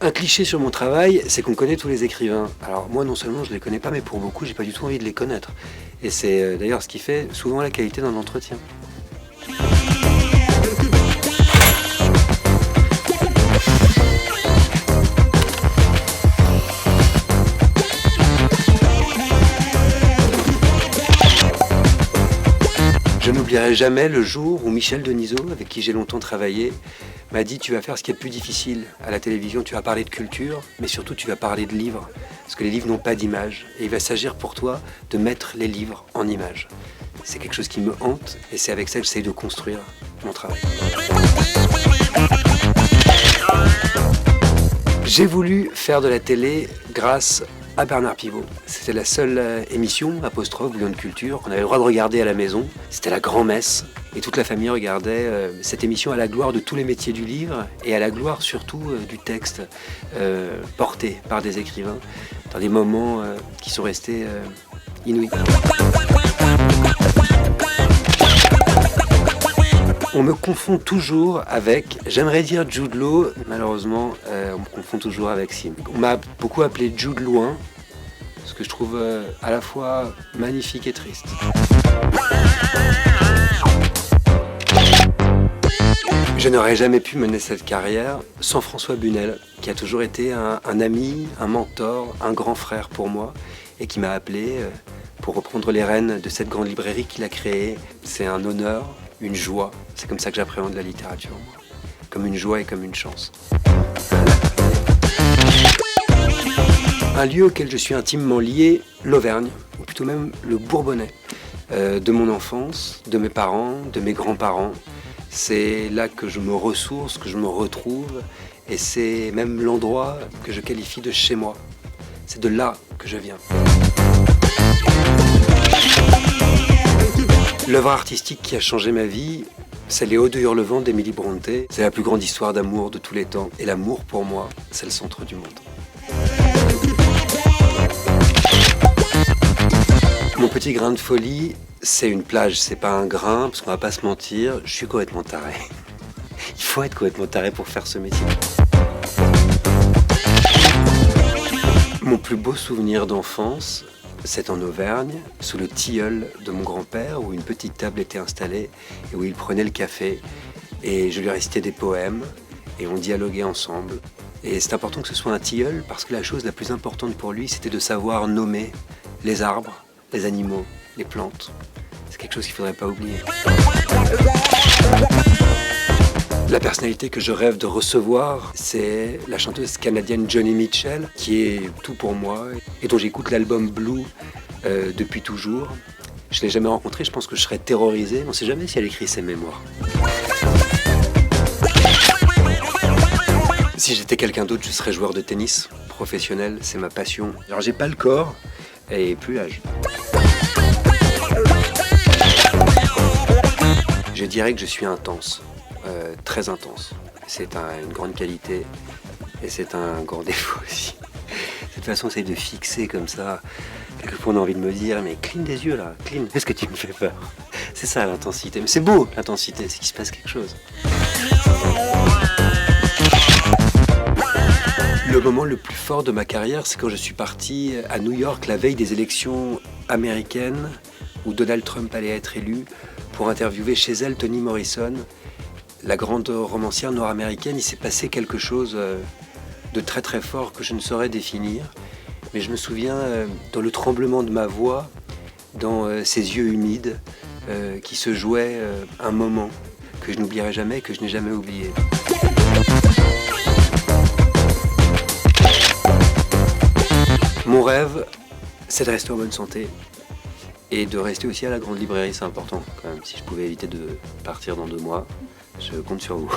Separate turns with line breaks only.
Un cliché sur mon travail, c'est qu'on connaît tous les écrivains. Alors moi, non seulement je les connais pas, mais pour beaucoup, j'ai pas du tout envie de les connaître. Et c'est d'ailleurs ce qui fait souvent la qualité d'un entretien. Je n'oublierai jamais le jour où Michel Denisot, avec qui j'ai longtemps travaillé, m'a dit « Tu vas faire ce qui est le plus difficile à la télévision, tu vas parler de culture, mais surtout tu vas parler de livres, parce que les livres n'ont pas d'image, et il va s'agir pour toi de mettre les livres en images. » C'est quelque chose qui me hante, et c'est avec ça que j'essaye de construire mon travail. J'ai voulu faire de la télé grâce à Bernard Pivot. C'était la seule émission, apostrophe, Bouillon de culture, qu'on avait le droit de regarder à la maison. C'était la grand-messe. Et toute la famille regardait cette émission à la gloire de tous les métiers du livre et à la gloire surtout du texte porté par des écrivains dans des moments qui sont restés inouïs. On me confond toujours avec, j'aimerais dire Jude Law, malheureusement on me confond toujours avec Sim. On m'a beaucoup appelé Jude Loin, ce que je trouve à la fois magnifique et triste. Je n'aurais jamais pu mener cette carrière sans François Bunel, qui a toujours été un ami, un mentor, un grand frère pour moi, et qui m'a appelé pour reprendre les rênes de cette grande librairie qu'il a créée. C'est un honneur, une joie. C'est comme ça que j'appréhende la littérature, moi. Comme une joie et comme une chance. Un lieu auquel je suis intimement lié, l'Auvergne, ou plutôt même le Bourbonnais, de mon enfance, de mes parents, de mes grands-parents. C'est là que je me ressource, que je me retrouve, et c'est même l'endroit que je qualifie de chez moi. C'est de là que je viens. L'œuvre artistique qui a changé ma vie, c'est Les Hauts de Hurlevent d'Émilie Brontë. C'est la plus grande histoire d'amour de tous les temps. Et l'amour, pour moi, c'est le centre du monde. Mon petit grain de folie, c'est une plage, c'est pas un grain, parce qu'on va pas se mentir, je suis complètement taré. Il faut être complètement taré pour faire ce métier. Mon plus beau souvenir d'enfance, c'est en Auvergne, sous le tilleul de mon grand-père, où une petite table était installée et où il prenait le café. Et je lui récitais des poèmes et on dialoguait ensemble. Et c'est important que ce soit un tilleul parce que la chose la plus importante pour lui, c'était de savoir nommer les arbres, les animaux, les plantes. C'est quelque chose qu'il ne faudrait pas oublier. La personnalité que je rêve de recevoir, c'est la chanteuse canadienne Joni Mitchell, qui est tout pour moi et dont j'écoute l'album Blue depuis toujours. Je ne l'ai jamais rencontrée, je pense que je serais terrorisé. On ne sait jamais si elle écrit ses mémoires. Si j'étais quelqu'un d'autre, je serais joueur de tennis professionnel, c'est ma passion. Alors j'ai pas le corps et plus l'âge. Je dirais que je suis intense, très intense. C'est une grande qualité et c'est un grand défaut aussi. De toute façon, essaye de fixer comme ça. Quelquefois, on a envie de me dire, mais cligne des yeux là, cligne. Qu'est-ce que tu me fais peur? C'est ça l'intensité. Mais c'est beau l'intensité, c'est qu'il se passe quelque chose. Le moment le plus fort de ma carrière, c'est quand je suis parti à New York la veille des élections américaines où Donald Trump allait être élu pour interviewer chez elle Toni Morrison, la grande romancière nord-américaine. Il s'est passé quelque chose de très très fort que je ne saurais définir. Mais je me souviens dans le tremblement de ma voix, dans ses yeux humides, qui se jouait un moment que je n'oublierai jamais, que je n'ai jamais oublié. Mon rêve, c'est de rester en bonne santé et de rester aussi à la grande librairie, c'est important quand même. Si je pouvais éviter de partir dans 2 mois, je compte sur vous.